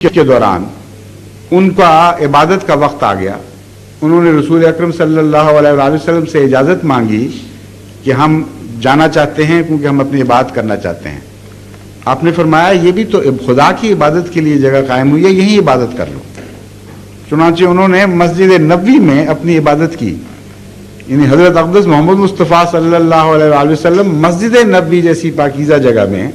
کے دوران ان کا عبادت کا وقت آ گیا. انہوں نے رسول اکرم صلی اللہ علیہ وآلہ وسلم سے اجازت مانگی کہ ہم جانا چاہتے ہیں کیونکہ ہم اپنی عبادت کرنا چاہتے ہیں. آپ نے فرمایا یہ بھی تو خدا کی عبادت کے لیے جگہ قائم ہوئی ہے, یہیں عبادت کر لو. چنانچہ انہوں نے مسجد نبوی میں اپنی عبادت کی. یعنی حضرت اقدس محمد مصطفیٰ صلی اللہ علیہ وآلہ وسلم مسجد نبوی جیسی پاکیزہ جگہ میں,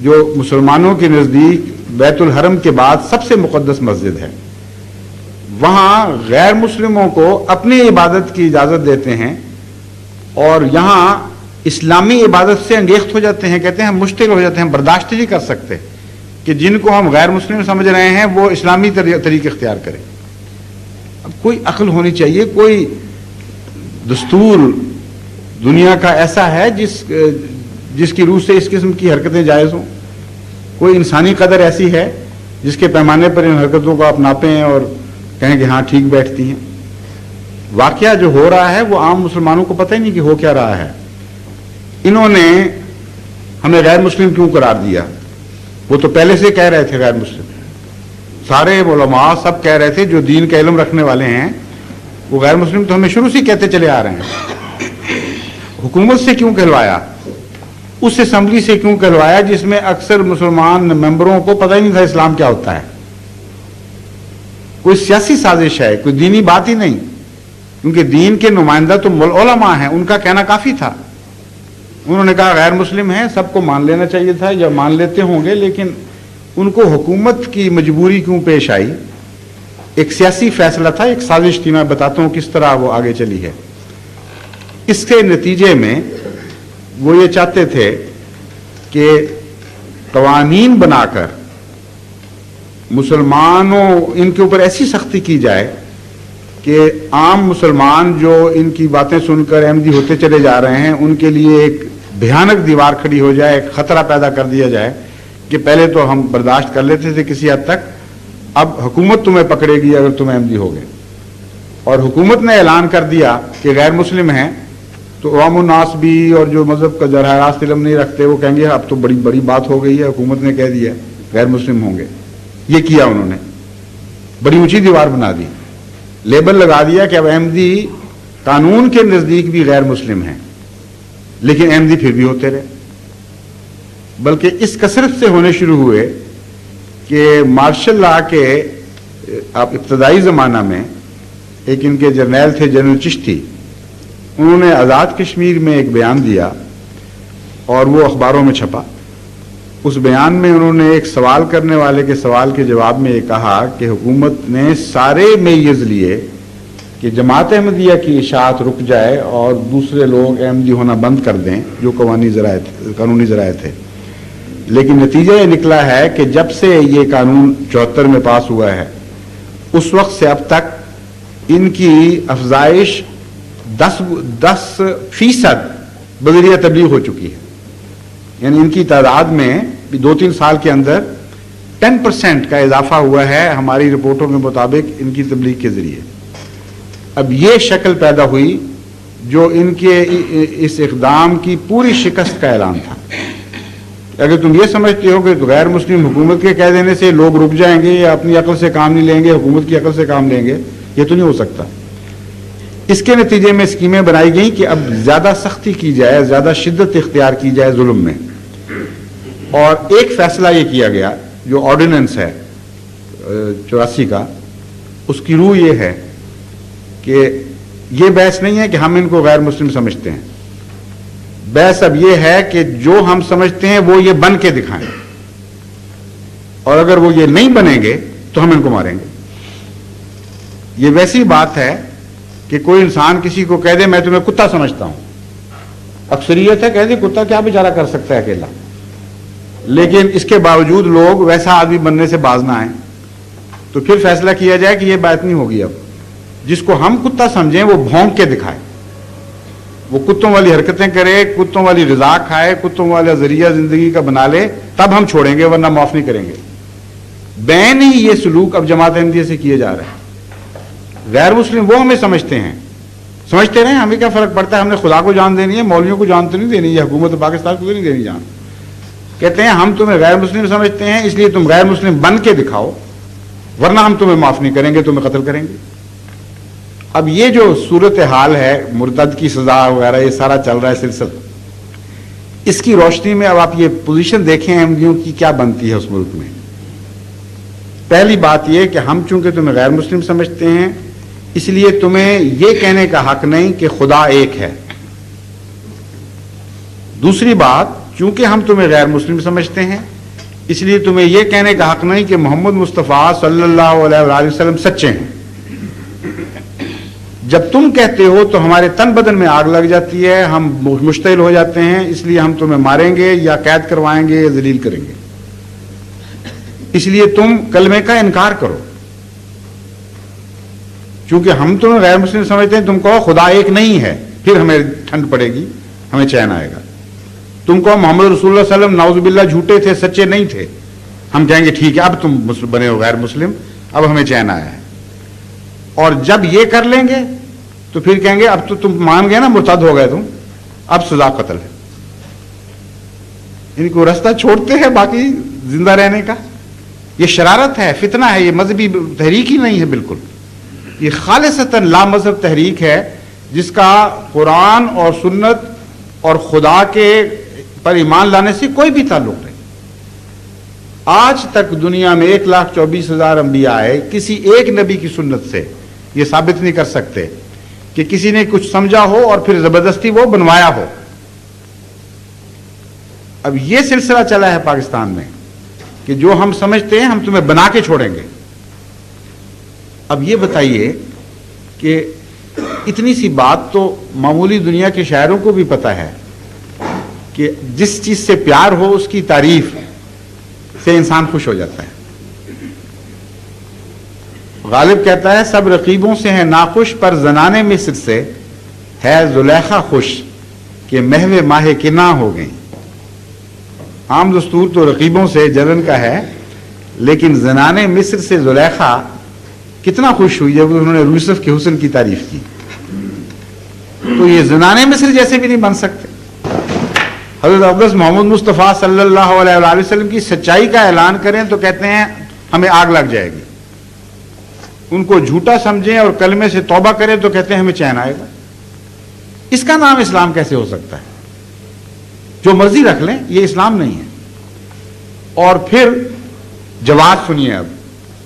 جو مسلمانوں کے نزدیک بیت الحرم کے بعد سب سے مقدس مسجد ہے, وہاں غیر مسلموں کو اپنی عبادت کی اجازت دیتے ہیں اور یہاں اسلامی عبادت سے انگیخت ہو جاتے ہیں. کہتے ہیں ہم مشتعل ہو جاتے ہیں, ہم برداشت نہیں کر سکتے کہ جن کو ہم غیر مسلم سمجھ رہے ہیں وہ اسلامی طریقے اختیار کریں. اب کوئی عقل ہونی چاہیے, کوئی دستور دنیا کا ایسا ہے جس کی روح سے اس قسم کی حرکتیں جائز ہوں. کوئی انسانی قدر ایسی ہے جس کے پیمانے پر ان حرکتوں کو آپ ناپیں اور کہیں کہ ہاں ٹھیک بیٹھتی ہیں. واقعہ جو ہو رہا ہے وہ عام مسلمانوں کو پتہ ہی نہیں کہ ہو کیا رہا ہے. انہوں نے ہمیں غیر مسلم کیوں قرار دیا؟ وہ تو پہلے سے کہہ رہے تھے غیر مسلم. سارے علماء سب کہہ رہے تھے جو دین کا علم رکھنے والے ہیں وہ غیر مسلم تو ہمیں شروع سے کہتے چلے آ رہے ہیں. حکومت سے کیوں کہلوایا؟ اس اسمبلی سے کیوں کہلوایا جس میں اکثر مسلمان ممبروں کو پتہ ہی نہیں تھا اسلام کیا ہوتا ہے؟ کوئی سیاسی سازش ہے, کوئی دینی بات ہی نہیں, کیونکہ دین کے نمائندہ تو علماء ہیں, ان کا کہنا کافی تھا. انہوں نے کہا غیر مسلم ہیں, سب کو مان لینا چاہیے تھا یا مان لیتے ہوں گے, لیکن ان کو حکومت کی مجبوری کیوں پیش آئی؟ ایک سیاسی فیصلہ تھا, ایک سازش تھی. میں بتاتا ہوں کس طرح وہ آگے چلی ہے. اس کے نتیجے میں وہ یہ چاہتے تھے کہ قوانین بنا کر مسلمانوں ان کے اوپر ایسی سختی کی جائے کہ عام مسلمان جو ان کی باتیں سن کر احمدی ہوتے چلے جا رہے ہیں ان کے لیے ایک بھیانک دیوار کھڑی ہو جائے, ایک خطرہ پیدا کر دیا جائے کہ پہلے تو ہم برداشت کر لیتے تھے کسی حد تک, اب حکومت تمہیں پکڑے گی اگر تم احمدی ہو گئے. اور حکومت نے اعلان کر دیا کہ غیر مسلم ہیں تو عوام الناس بھی اور جو مذہب کا براہ راست علم نہیں رکھتے وہ کہیں گے اب تو بڑی بڑی بات ہو گئی ہے, حکومت نے کہہ دیا غیر مسلم ہوں گے. یہ کیا انہوں نے, بڑی اونچی دیوار بنا دی, لیبل لگا دیا کہ اب احمدی قانون کے نزدیک بھی غیر مسلم ہیں, لیکن احمدی پھر بھی ہوتے رہے. بلکہ اس کثرت سے ہونے شروع ہوئے کہ مارشل لا کے ابتدائی زمانہ میں ایک ان کے جرنیل تھے جنرل چشتی, انہوں نے آزاد کشمیر میں ایک بیان دیا اور وہ اخباروں میں چھپا. اس بیان میں انہوں نے ایک سوال کرنے والے کے سوال کے جواب میں یہ کہا کہ حکومت نے سارے میز لیے کہ جماعت احمدیہ کی اشاعت رک جائے اور دوسرے لوگ احمدی ہونا بند کر دیں جو قانونی ذرائع تھے. لیکن نتیجہ یہ نکلا ہے کہ جب سے یہ قانون 74 میں پاس ہوا ہے اس وقت سے اب تک ان کی افزائش 10% بذریعہ تبلیغ ہو چکی ہے. یعنی ان کی تعداد میں 2-3 سال کے اندر 10% کا اضافہ ہوا ہے ہماری رپورٹوں کے مطابق ان کی تبلیغ کے ذریعے. اب یہ شکل پیدا ہوئی جو ان کے اس اقدام کی پوری شکست کا اعلان تھا. اگر تم یہ سمجھتے ہو کہ غیر مسلم حکومت کے کہہ دینے سے لوگ رک جائیں گے یا اپنی عقل سے کام نہیں لیں گے, حکومت کی عقل سے کام لیں گے, یہ تو نہیں ہو سکتا. اس کے نتیجے میں اسکیمیں بنائی گئیں کہ اب زیادہ سختی کی جائے, زیادہ شدت اختیار کی جائے ظلم میں. اور ایک فیصلہ یہ کیا گیا جو آرڈیننس ہے 84 کا, اس کی روح یہ ہے کہ یہ بحث نہیں ہے کہ ہم ان کو غیر مسلم سمجھتے ہیں, بحث اب یہ ہے کہ جو ہم سمجھتے ہیں وہ یہ بن کے دکھائیں, اور اگر وہ یہ نہیں بنیں گے تو ہم ان کو ماریں گے. یہ ویسی بات ہے کہ کوئی انسان کسی کو کہہ دے میں تمہیں کتا سمجھتا ہوں, اکثریت ہے کہہ دے کتا کیا بیچارہ کر سکتا ہے اکیلا, لیکن اس کے باوجود لوگ ویسا آدمی بننے سے باز نہ آئیں. تو پھر فیصلہ کیا جائے کہ یہ بات نہیں ہوگی, اب جس کو ہم کتا سمجھیں وہ بھونک کے دکھائے, وہ کتوں والی حرکتیں کرے, کتوں والی غذا کھائے, کتوں والا ذریعہ زندگی کا بنا لے, تب ہم چھوڑیں گے ورنہ معاف نہیں کریں گے. بین ہی یہ سلوک اب جماعت احمدیہ سے کیے جا رہے ہیں. غیر مسلم وہ ہمیں سمجھتے ہیں, سمجھتے رہیں, ہمیں کیا فرق پڑتا ہے, ہم نے خدا کو جان دینی ہے, مولویوں کو جان تو نہیں دینی, یا حکومت پاکستان کو تو نہیں دینی جان. کہتے ہیں ہم تمہیں غیر مسلم سمجھتے ہیں اس لیے تم غیر مسلم بن کے دکھاؤ ورنہ ہم تمہیں معاف نہیں کریں گے، تمہیں قتل کریں گے۔ اب یہ جو صورتحال ہے مرتد کی سزا وغیرہ یہ سارا چل رہا ہے سلسلہ، اس کی روشنی میں اب آپ یہ پوزیشن دیکھیں احمدیوں کی کیا بنتی ہے اس ملک میں۔ پہلی بات یہ کہ ہم چونکہ تمہیں غیر مسلم سمجھتے ہیں اس لیے تمہیں یہ کہنے کا حق نہیں کہ خدا ایک ہے۔ دوسری بات، چونکہ ہم تمہیں غیر مسلم سمجھتے ہیں اس لیے تمہیں یہ کہنے کا حق نہیں کہ محمد مصطفیٰ صلی اللہ علیہ وآلہ وسلم سچے ہیں۔ جب تم کہتے ہو تو ہمارے تن بدن میں آگ لگ جاتی ہے، ہم مشتعل ہو جاتے ہیں، اس لیے ہم تمہیں ماریں گے یا قید کروائیں گے یا ذلیل کریں گے۔ اس لیے تم کلمے کا انکار کرو۔ چونکہ ہم تمہیں غیر مسلم سمجھتے ہیں، تم کہو خدا ایک نہیں ہے، پھر ہمیں ٹھنڈ پڑے گی، ہمیں چین آئے گا۔ تم کہو محمد رسول اللہ صلی اللہ علیہ وسلم نعوذ باللہ جھوٹے تھے، سچے نہیں تھے، ہم کہیں گے ٹھیک ہے اب تم بنے ہو غیر مسلم، اب ہمیں چین آیا ہے۔ اور جب یہ کر لیں گے تو پھر کہیں گے اب تو تم مان گئے نا، مرتد ہو گئے تم، اب سزا قتل ہے۔ ان کو راستہ چھوڑتے ہیں باقی زندہ رہنے کا۔ یہ شرارت ہے، فتنہ ہے، یہ مذہبی تحریک ہی نہیں ہے بالکل، یہ خالصتاً لا مذہب تحریک ہے جس کا قرآن اور سنت اور خدا کے پر ایمان لانے سے کوئی بھی تعلق نہیں۔ آج تک دنیا میں 1,24,000 انبیاء آئے، کسی ایک نبی کی سنت سے یہ ثابت نہیں کر سکتے کہ کسی نے کچھ سمجھا ہو اور پھر زبردستی وہ بنوایا ہو۔ اب یہ سلسلہ چلا ہے پاکستان میں کہ جو ہم سمجھتے ہیں ہم تمہیں بنا کے چھوڑیں گے۔ اب یہ بتائیے کہ اتنی سی بات تو معمولی دنیا کے شاعروں کو بھی پتہ ہے کہ جس چیز سے پیار ہو اس کی تعریف سے انسان خوش ہو جاتا ہے۔ غالب کہتا ہے سب رقیبوں سے ہیں ناخوش، پر زنانے مصر سے ہے زلیخا خوش کہ محو ماہ کنا ہو گئیں۔ عام دستور تو رقیبوں سے جلن کا ہے، لیکن زنانے مصر سے زلیخا کتنا خوش ہوئی جب انہوں نے یوسف کے حسن کی تعریف کی۔ تو یہ زنانے مصر جیسے بھی نہیں بن سکتے۔ حضرت اقدس محمد مصطفیٰ صلی اللہ علیہ وآلہ وسلم کی سچائی کا اعلان کریں تو کہتے ہیں ہمیں آگ لگ جائے گی، ان کو جھوٹا سمجھیں اور کلمے سے توبہ کریں تو کہتے ہیں ہمیں چین آئے گا۔ اس کا نام اسلام کیسے ہو سکتا ہے؟ جو مرضی رکھ لیں، یہ اسلام نہیں ہے۔ اور پھر جواب سنیے، اب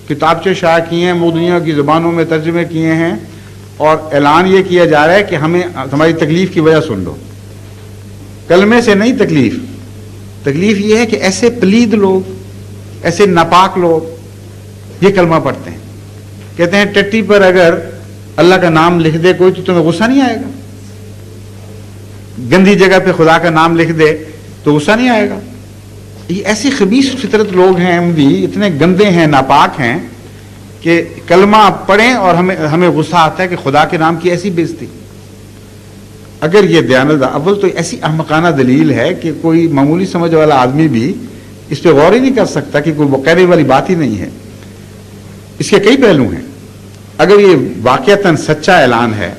کتابچے شائع کیے ہیں، دنیا کی زبانوں میں ترجمے کیے ہیں، اور اعلان یہ کیا جا رہا ہے کہ ہمیں ہماری تکلیف کی وجہ سن لو۔ کلمے سے نہیں تکلیف یہ ہے کہ ایسے پلید لوگ، ایسے ناپاک لوگ یہ کلمہ پڑھتے ہیں، کہتے ہیں ٹٹی پر اگر اللہ کا نام لکھ دے کوئی تو تمہیں غصہ نہیں آئے گا، گندی جگہ پہ خدا کا نام لکھ دے تو غصہ نہیں آئے گا۔ یہ ایسی خبیث فطرت لوگ ہیں احمدی، اتنے گندے ہیں، ناپاک ہیں کہ کلمہ پڑھیں اور ہمیں غصہ آتا ہے کہ خدا کے نام کی ایسی بےزتی۔ اگر یہ دیانت اول تو ایسی احمقانہ دلیل ہے کہ کوئی معمولی سمجھ والا آدمی بھی اس پہ غور ہی نہیں کر سکتا کہ کوئی کہنے والی بات ہی نہیں ہے۔ اس کے کئی پہلو ہیں۔ اگر یہ واقعتاً سچا اعلان ہے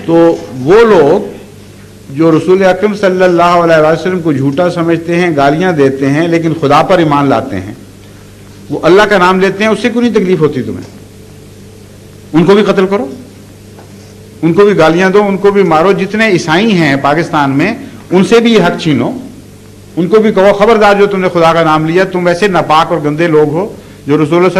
تو وہ لوگ جو رسول اکرم صلی اللہ علیہ وسلم کو جھوٹا سمجھتے ہیں، گالیاں دیتے ہیں، لیکن خدا پر ایمان لاتے ہیں، وہ اللہ کا نام لیتے ہیں، اس سے کوئی نہیں تکلیف ہوتی تمہیں؟ ان کو بھی قتل کرو، ان کو بھی گالیاں دو، ان کو بھی مارو۔ جتنے عیسائی ہیں پاکستان میں ان سے بھی یہ حق چھینو، ان کو بھی کہو خبردار جو تم نے خدا کا نام لیا، تم ویسے ناپاک اور گندے لوگ ہو جو رسول اللہ